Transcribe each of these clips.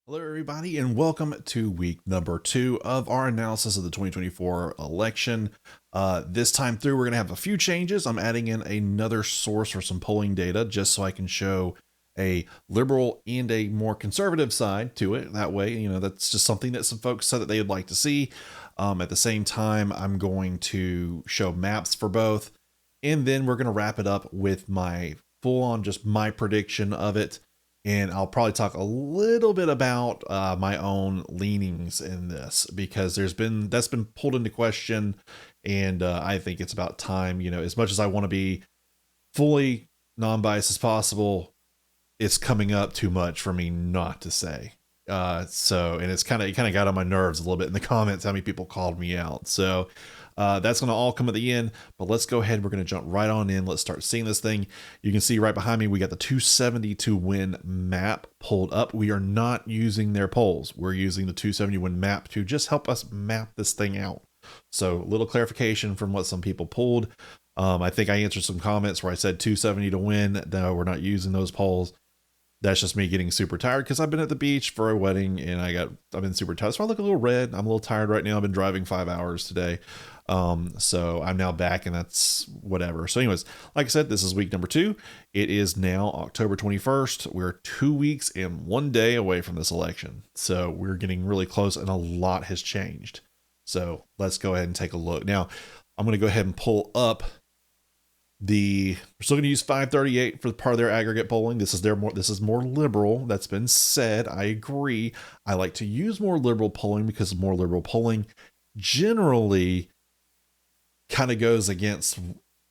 Hello, everybody, and welcome to week number 2 of our analysis of the 2024 election. This time through, we're going to have a few changes. I'm adding in another source for some polling data just so I can show a liberal and a more conservative side to it. That way, that's just something that some folks said that they would like to see. At the same time, I'm going to show maps for both, and then we're going to wrap it up with my full-on, just my prediction of it. And I'll probably talk a little bit about my own leanings in this because that's been pulled into question, and I think it's about time. As much as I want to be fully non-biased as possible, it's coming up too much for me not to say. And it kind of got on my nerves a little bit in the comments how many people called me out. So that's going to all come at the end, but let's go ahead. We're going to jump right on in. Let's start seeing this thing. You can see right behind me, we got the 270 to win map pulled up. We are not using their polls. We're using the 270 win map to just help us map this thing out. So a little clarification from what some people pulled. I think I answered some comments where I said 270 to win. No, we're not using those polls. That's just me getting super tired because I've been at the beach for a wedding and I've been super tired. So I look a little red. I'm a little tired right now. I've been driving 5 hours today. So I'm now back and that's whatever. So anyways, like I said, this is week number 2. It is now October 21st. We're 2 weeks and 1 day away from this election. So we're getting really close and a lot has changed. So let's go ahead and take a look. Now I'm going to go ahead and pull up we're still going to use 538 for part of their aggregate polling. This is more liberal. That's been said. I agree. I like to use more liberal polling because more liberal polling generally kind of goes against,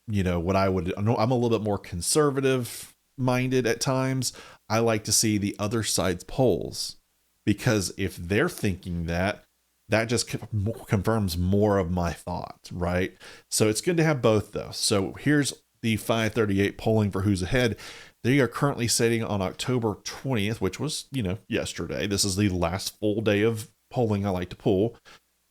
what I know. I'm a little bit more conservative minded at times. I like to see the other side's polls because if they're thinking that just confirms more of my thought, right? So it's good to have both though. So here's the 538 polling for who's ahead. They are currently sitting on October 20th, which was, yesterday. This is the last full day of polling I like to pull,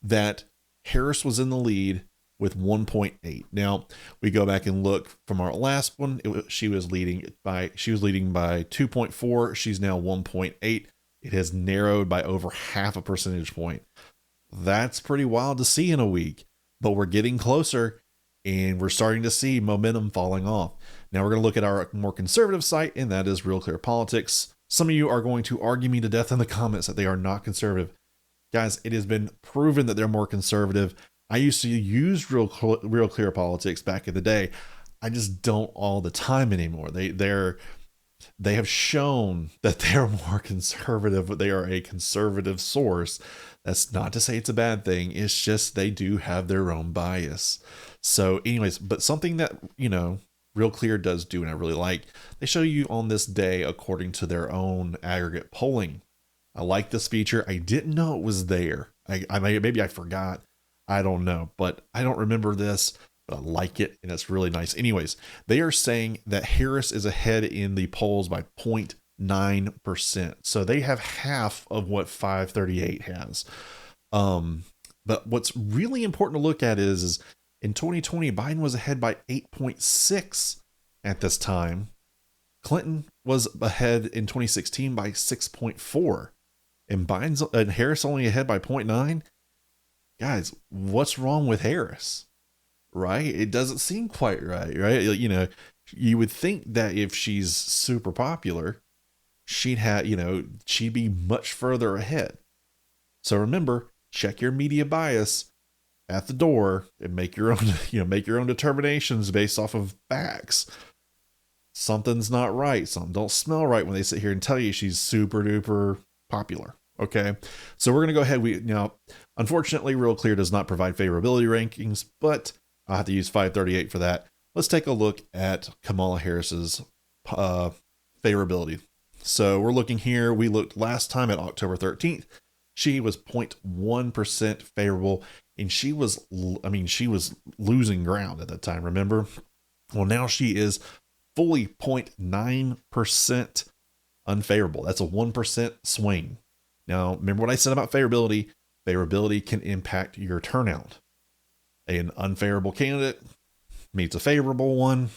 that Harris was in the lead with 1.8. Now we go back and look from our last one. She was leading by 2.4. She's now 1.8. It has narrowed by over half a percentage point. That's pretty wild to see in a week, but we're getting closer and we're starting to see momentum falling off. Now we're going to look at our more conservative site, and that is RealClearPolitics. Some of you are going to argue me to death in the comments that they are not conservative. Guys, it has been proven that they're more conservative. I used to use RealClearPolitics back in the day. I just don't all the time anymore. They have shown that they're more conservative, but they are a conservative source. That's not to say it's a bad thing. It's just they do have their own bias. So anyways, but something that, Real Clear does do and I really like, they show you on this day according to their own aggregate polling. I like this feature. I didn't know it was there. Maybe I forgot. I don't know, but I don't remember this, but I like it and it's really nice. Anyways, they are saying that Harris is ahead in the polls by 0.9%. So they have half of what 538 has. But what's really important to look at is in 2020, Biden was ahead by 8.6 at this time. Clinton was ahead in 2016 by 6.4, and Harris only ahead by 0.9. Guys, what's wrong with Harris? Right? It doesn't seem quite right? You would think that if she's super popular, she'd be much further ahead. So remember, check your media bias at the door and make your own determinations based off of facts. Something's not right. Something don't smell right when they sit here and tell you she's super duper popular. Okay. So we're going to go ahead. Unfortunately, Real Clear does not provide favorability rankings, but I'll have to use 538 for that. Let's take a look at Kamala Harris's favorability. So we're looking here. We looked last time at October 13th. She was 0.1% favorable, and she was losing ground at that time. Remember? Well, now she is fully 0.9% unfavorable. That's a 1% swing. Now, remember what I said about favorability? Favorability can impact your turnout. An unfavorable candidate meets a favorable one.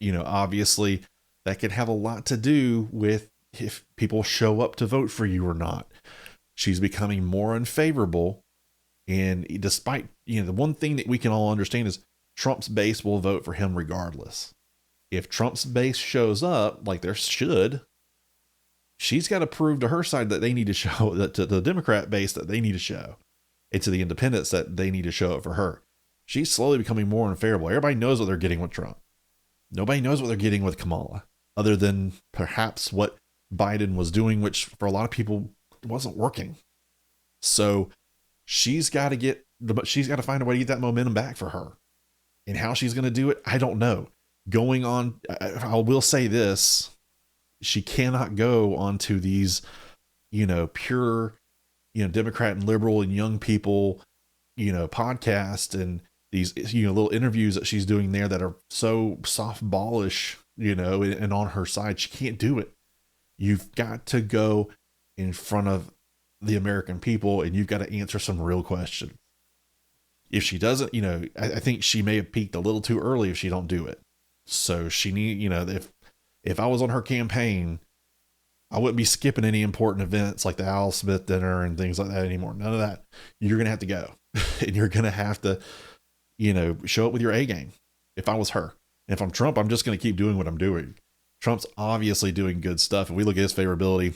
Obviously that can have a lot to do with if people show up to vote for you or not. She's becoming more unfavorable. And despite, the one thing that we can all understand is Trump's base will vote for him regardless. If Trump's base shows up, like there should, she's got to prove to her side that they need to show, that to the Democrat base that they need to show, and to the independents that they need to show it for her. She's slowly becoming more unfavorable. Everybody knows what they're getting with Trump. Nobody knows what they're getting with Kamala, other than perhaps what Biden was doing, which for a lot of people wasn't working. So she's got to find a way to get that momentum back for her. And how she's going to do it, I don't know. Going on, I will say this, she cannot go onto these, pure, Democrat and liberal and young people, podcast and these, little interviews that she's doing there that are so softballish, and on her side. She can't do it. You've got to go in front of the American people and you've got to answer some real questions. If she doesn't, I think she may have peaked a little too early if she don't do it. So she if I was on her campaign, I wouldn't be skipping any important events like the Al Smith dinner and things like that anymore. None of that. You're going to have to go and you're going to have to, show up with your A game. If I was her, and if I'm Trump, I'm just going to keep doing what I'm doing. Trump's obviously doing good stuff. If we look at his favorability,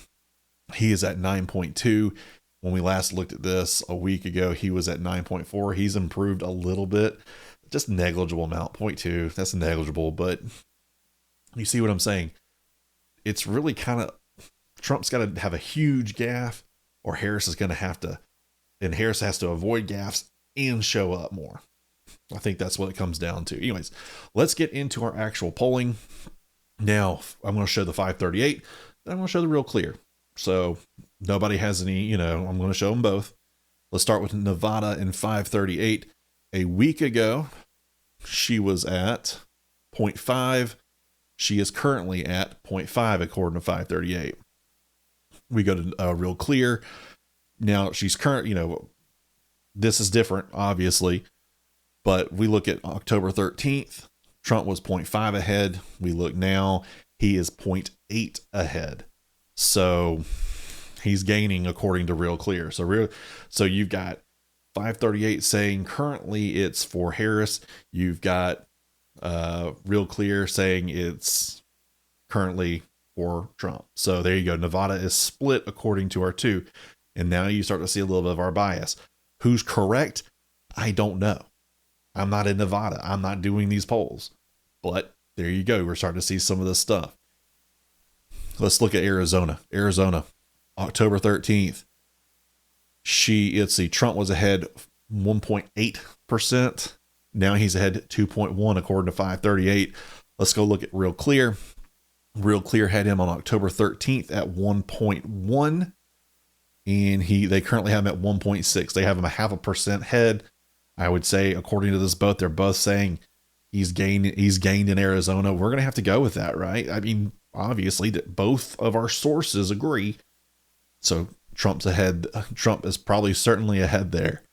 he is at 9.2. When we last looked at this a week ago, he was at 9.4. He's improved a little bit, just negligible amount, 0.2. That's negligible, but you see what I'm saying? It's really kind of, Trump's got to have a huge gaffe, or Harris is going to have to, and Harris has to avoid gaffes and show up more. I think that's what it comes down to. Anyways, let's get into our actual polling. Now, I'm going to show the 538, then I'm going to show the Real Clear. So nobody has any, I'm going to show them both. Let's start with Nevada in 538. A week ago, she was at 0.5. She is currently at 0.5 according to 538. We go to Real Clear. Now she's this is different, obviously, but we look at October 13th. Trump was 0.5 ahead. We look now, he is 0.8 ahead. So he's gaining according to Real Clear. So you've got 538 saying currently it's for Harris. You've got Real Clear saying it's currently for Trump. So there you go. Nevada is split according to our two. And now you start to see a little bit of our bias. Who's correct? I don't know. I'm not in Nevada. I'm not doing these polls. But there you go. We're starting to see some of this stuff. Let's look at Arizona. Arizona, October 13th. Trump was ahead 1.8%. Now he's ahead 2.1 according to 538. Let's go look at Real Clear. Real Clear had him on October 13th at 1.1. And they currently have him at 1.6. They have him a 0.5% ahead. I would say, according to this both, they're both saying he's gained in Arizona. We're going to have to go with that, right? I mean, obviously that both of our sources agree. So Trump's ahead. Trump is probably certainly ahead there.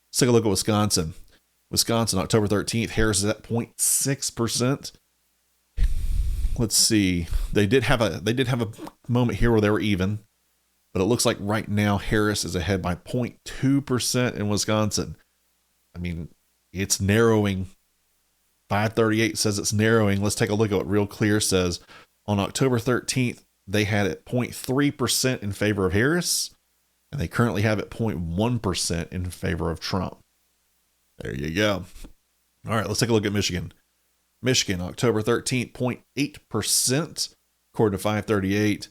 Let's take a look at Wisconsin. Wisconsin, October 13th, Harris is at 0.6%. Let's see. They did have a moment here where they were even, but it looks like right now Harris is ahead by 0.2% in Wisconsin. I mean, it's narrowing. 538 says it's narrowing. Let's take a look at what Real Clear says. On October 13th, they had it 0.3% in favor of Harris, and they currently have it 0.1% in favor of Trump. There you go. All right, let's take a look at Michigan. Michigan, October 13th, 0.8%, according to 538,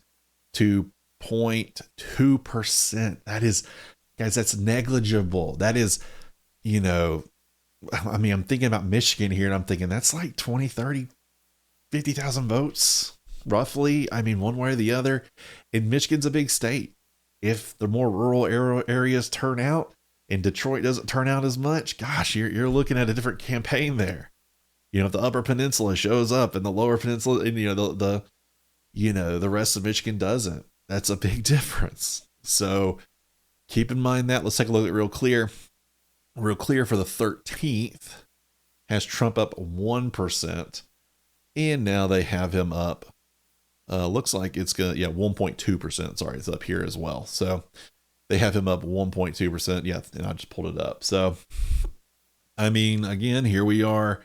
to 0.2%. That is, guys, that's negligible. That is, I mean, I'm thinking about Michigan here, and I'm thinking that's like 20, 30, 50,000 votes, roughly. I mean, one way or the other. And Michigan's a big state. If the more rural areas turn out and Detroit doesn't turn out as much, gosh, you're looking at a different campaign there. If the Upper Peninsula shows up and the Lower Peninsula, and the rest of Michigan doesn't, that's a big difference. So keep in mind that. Let's take a look at Real Clear. Real Clear for the 13th has Trump up 1%, and now they have him up Looks like it's gonna, yeah, 1.2%. Sorry, it's up here as well. So they have him up 1.2%. Yeah, and I just pulled it up. So I mean, again, here we are.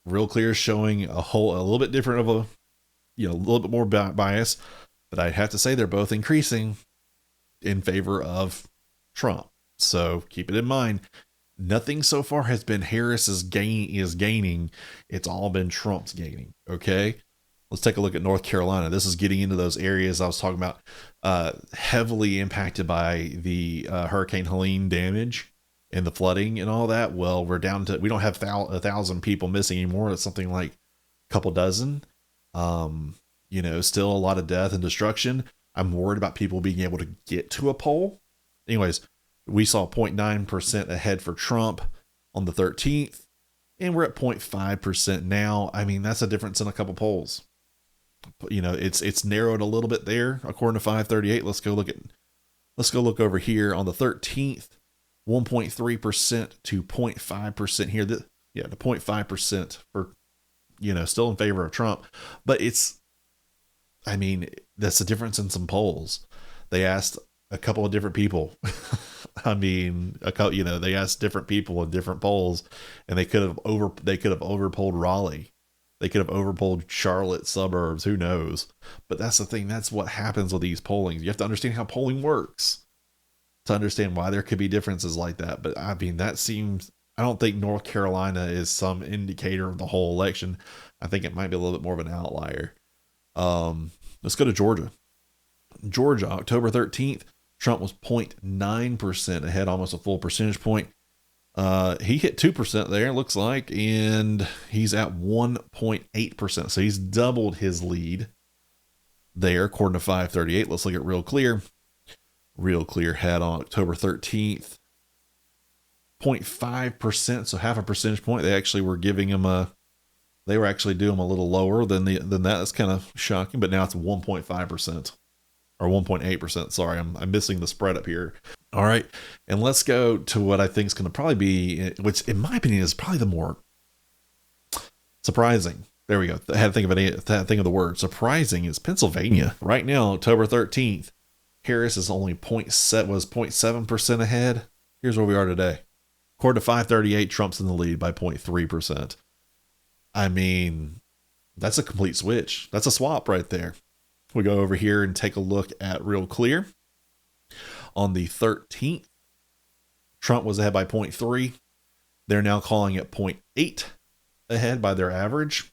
Real Clear showing a little bit different of a, a little bit more bias, but I'd have to say they're both increasing in favor of Trump. So keep it in mind. Nothing so far has been Harris's gaining. It's all been Trump's gaining. Okay. Let's take a look at North Carolina. This is getting into those areas I was talking about, heavily impacted by the Hurricane Helene damage and the flooding and all that. Well, we don't have 1,000 people missing anymore. It's something like a couple dozen. Still a lot of death and destruction. I'm worried about people being able to get to a poll. Anyways, we saw 0.9% ahead for Trump on the 13th, and we're at 0.5% now. I mean, that's a difference in a couple polls. It's narrowed a little bit there according to 538. Let's go look over here on the 13th, 1.3% to 0.5% here. The 0.5% for, still in favor of Trump, but that's the difference in some polls. They asked a couple of different people. They asked different people in different polls, and they could have overpolled Raleigh. They could have overpolled Charlotte suburbs. Who knows? But that's the thing. That's what happens with these pollings. You have to understand how polling works to understand why there could be differences like that. But I don't think North Carolina is some indicator of the whole election. I think it might be a little bit more of an outlier. Let's go to Georgia. Georgia, October 13th, Trump was 0.9% ahead, almost a full percentage point. He hit 2% there, it looks like, and he's at 1.8%. So he's doubled his lead there, according to 538. Let's look at Real Clear. Real Clear had on October 13th 0.5%, so half a percentage point. They actually were giving him they were actually doing him a little lower than that. That's kind of shocking, but now it's 1.5%. Or 1.8%. Sorry, I'm missing the spread up here. All right. And let's go to what I think is going to probably be, which in my opinion is probably the more surprising. There we go. I had to think of the word. Surprising is Pennsylvania. Right now, October 13th, Harris is only 0.7% ahead. Here's where we are today. According to 538, Trump's in the lead by 0.3%. I mean, that's a complete switch. That's a swap right there. We go over here and take a look at Real Clear. On the 13th, Trump was ahead by 0.3. They're now calling it 0.8 ahead by their average.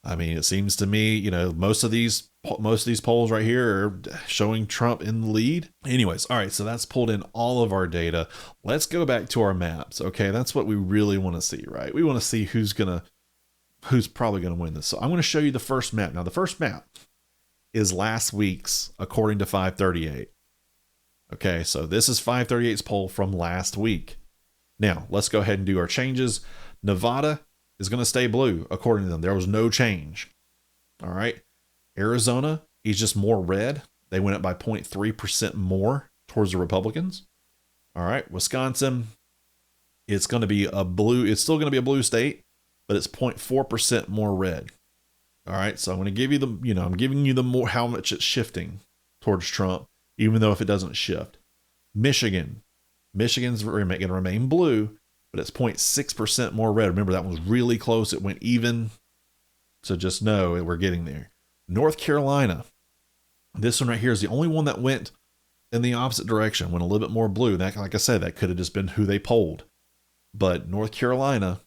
I mean, it seems to me, most of these polls right here are showing Trump in the lead. Anyways, all right, so that's pulled in all of our data. Let's go back to our maps. Okay, that's what we really want to see, right? We want to see who's probably gonna win this. So I'm going to show you the first map. Now, the first map is last week's, according to 538. Okay, so this is 538's poll from last week. Now, let's go ahead and do our changes. Nevada is going to stay blue, according to them. There was no change. All right. Arizona is just more red. They went up by 0.3% more towards the Republicans. All right. Wisconsin, it's going to be a blue. It's still going to be a blue state, but it's 0.4% more red. All right, so I'm going to give you I'm giving you the more how much it's shifting towards Trump, even though if it doesn't shift. Michigan's going to remain blue, but it's 0.6% more red. Remember, that was really close. It went even. So just know we're getting there. North Carolina, this one right here is the only one that went in the opposite direction, went a little bit more blue. That, like I said, that could have just been who they polled. But North Carolina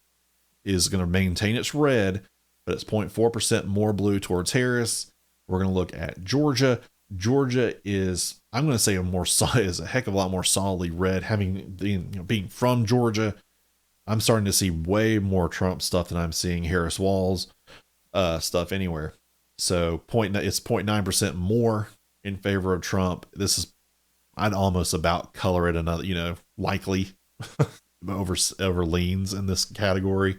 is going to maintain its red, but it's 0.4% more blue towards Harris. We're going to look at Georgia. Georgia is, I'm going to say, is a heck of a lot more solidly red. Being from Georgia, I'm starting to see way more Trump stuff than I'm seeing Harris Walz stuff anywhere. So it's 0.9% more in favor of Trump. I'd almost about color it another, likely over leans in this category.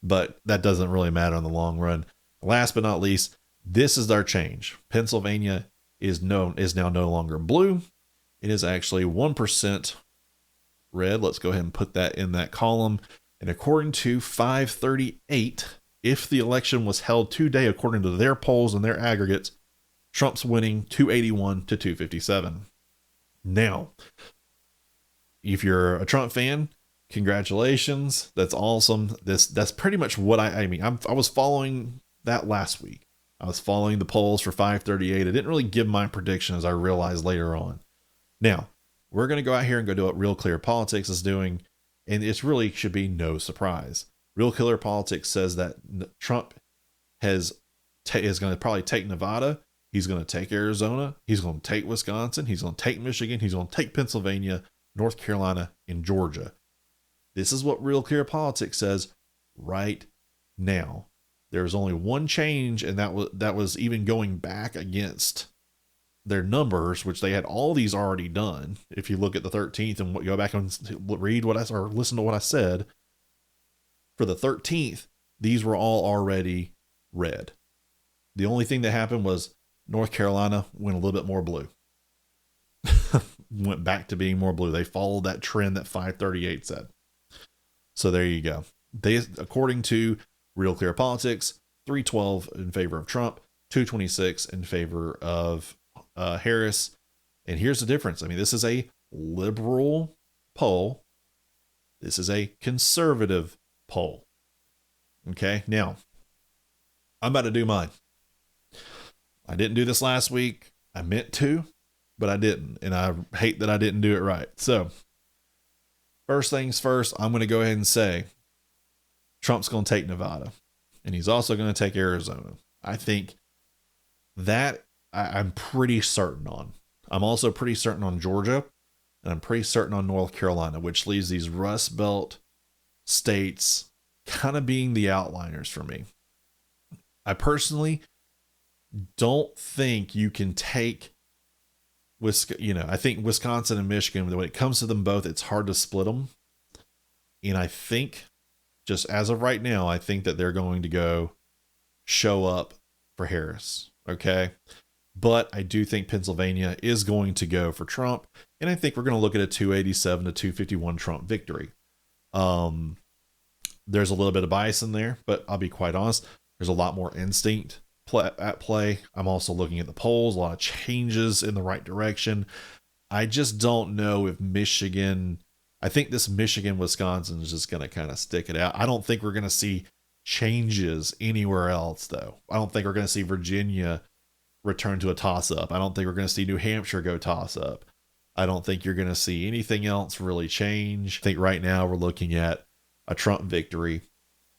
But that doesn't really matter in the long run. Last but not least, this is our change. Pennsylvania is now no longer blue. It is actually 1% red. Let's go ahead and put that in that column. And according to 538, if the election was held today, according to their polls and their aggregates, Trump's winning 281 to 257. Now, if you're a Trump fan, congratulations. That's awesome. That's pretty much what I mean. I was following that last week. I was following the polls for 538. I didn't really give my prediction, as I realized later on. Now, we're going to go out here and go do what Real Clear Politics is doing, and it really should be no surprise. Real Clear Politics says that Trump is going to probably take Nevada. He's going to take Arizona. He's going to take Wisconsin. He's going to take Michigan. He's going to take Pennsylvania, North Carolina, and Georgia. This is what Real Clear Politics says right now. There's only one change, and that was even going back against their numbers, which they had all these already done. If you look at the 13th and go back and read or listen to what I said, for the 13th, these were all already red. The only thing that happened was North Carolina went a little bit more blue. Went back to being more blue. They followed that trend that 538 said. So there you go. They, according to Real Clear Politics, 312 in favor of Trump, 226 in favor of Harris. And here's the difference. I mean, this is a liberal poll. This is a conservative poll. Okay, now I'm about to do mine. I didn't do this last week. I meant to, but I didn't. And I hate that I didn't do it right. So first things first, I'm going to go ahead and say Trump's going to take Nevada, and he's also going to take Arizona. I think that I'm pretty certain on. I'm also pretty certain on Georgia, and I'm pretty certain on North Carolina, which leaves these Rust Belt states kind of being the outliners for me. I personally don't think you can take I think Wisconsin and Michigan, when it comes to them both, it's hard to split them. And I think, just as of right now, I think that they're going to show up for Harris. Okay. But I do think Pennsylvania is going to go for Trump. And I think we're going to look at a 287 to 251 Trump victory. There's a little bit of bias in there, but I'll be quite honest. There's a lot more instinct at play. I'm also looking at the polls, a lot of changes in the right direction. I just don't know if Michigan, I think this Michigan-Wisconsin is just going to kind of stick it out. I don't think we're going to see changes anywhere else, though. I don't think we're going to see Virginia return to a toss-up. I don't think we're going to see New Hampshire go toss-up. I don't think you're going to see anything else really change. I think right now we're looking at a Trump victory.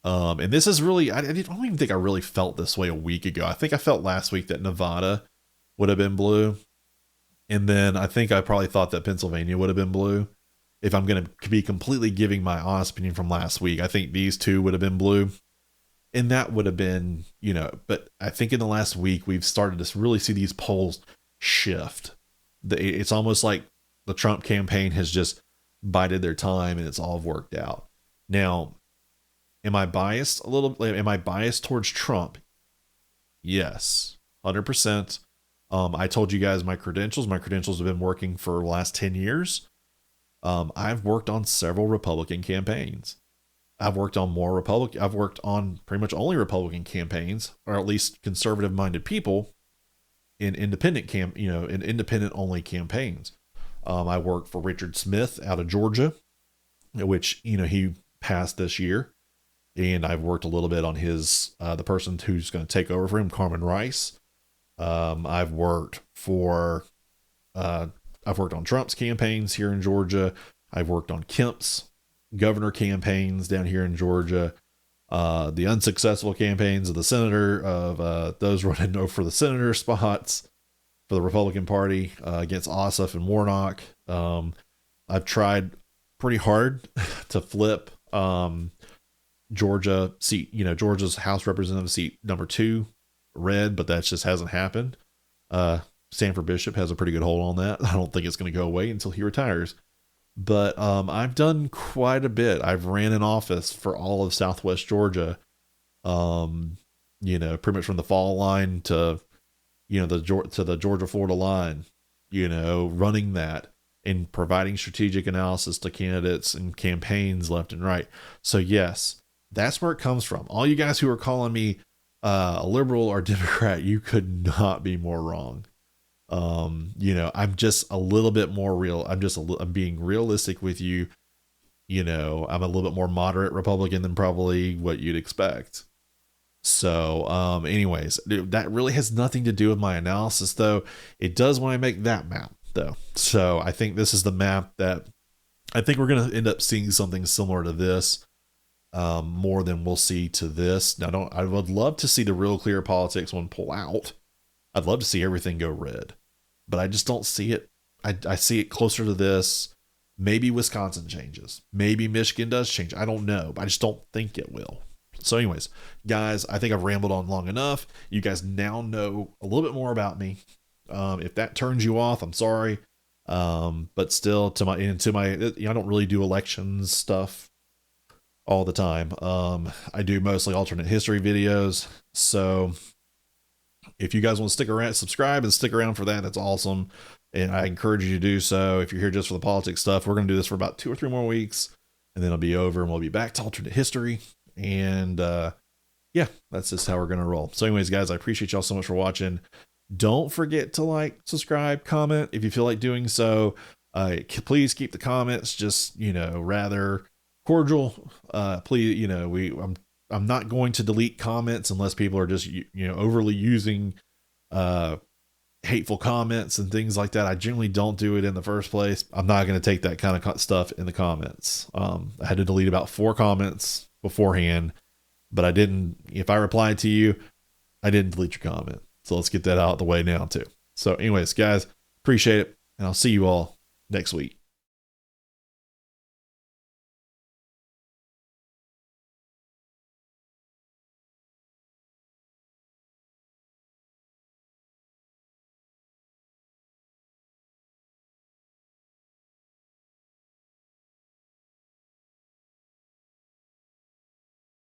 And this is really, I don't even think I really felt this way a week ago. I think I felt last week that Nevada would have been blue. And then I think I probably thought that Pennsylvania would have been blue. If I'm going to be completely giving my honest opinion from last week, I think these two would have been blue. And that would have been, but I think in the last week, we've started to really see these polls shift. It's almost like the Trump campaign has just bided their time and it's all worked out. Now, am I biased a little? Am I biased towards Trump? Yes, 100%. I told you guys my credentials. My credentials have been working for the last 10 years. I've worked on several Republican campaigns. I've worked on I've worked on pretty much only Republican campaigns, or at least conservative-minded people in independent in independent-only campaigns. I worked for Richard Smith out of Georgia, which he passed this year. And I've worked a little bit on the person who's going to take over for him, Carmen Rice. I've worked on Trump's campaigns here in Georgia. I've worked on Kemp's governor campaigns down here in Georgia. The unsuccessful campaigns of the senator, of those running for the senator spots for the Republican Party against Ossoff and Warnock. I've tried pretty hard to flip Georgia seat, Georgia's House Representative seat number 2 red, but that just hasn't happened. Sanford Bishop has a pretty good hold on that. I don't think it's going to go away until he retires. But I've done quite a bit. I've ran in office for all of Southwest Georgia. Pretty much from the fall line to the Georgia-Florida line. Running that and providing strategic analysis to candidates and campaigns left and right. So yes, That's where it comes from. All you guys who are calling me a liberal or Democrat, you could not be more wrong. I'm just a little bit more real. I'm being realistic with you. I'm a little bit more moderate Republican than probably what you'd expect. So, anyways, that really has nothing to do with my analysis, though. It does when I make that map, though. So I think this is the map that I think we're going to end up seeing something similar to this, more than we'll see to this. Now, I would love to see the Real Clear Politics one pull out. I'd love to see everything go red, but I just don't see it. I see it closer to this. Maybe Wisconsin changes. Maybe Michigan does change. I don't know, but I just don't think it will. So anyways, guys, I think I've rambled on long enough. You guys now know a little bit more about me. If that turns you off, I'm sorry. But still, I don't really do elections stuff all the time. I do mostly alternate history videos. So if you guys want to stick around, subscribe and stick around for that, that's awesome. And I encourage you to do so. If you're here just for the politics stuff, we're going to do this for about 2 or 3 more weeks, and then it'll be over and we'll be back to alternate history. And yeah, that's just how we're going to roll. So anyways, guys, I appreciate y'all so much for watching. Don't forget to like, subscribe, comment if you feel like doing so. Please keep the comments just, rather cordial. Please, I'm not going to delete comments unless people are just, overly using hateful comments and things like that. I generally don't do it in the first place. I'm not going to take that kind of stuff in the comments. I had to delete about 4 comments beforehand, but I didn't. If I replied to you, I didn't delete your comment. So let's get that out of the way now too. So anyways, guys, appreciate it, and I'll see you all next week.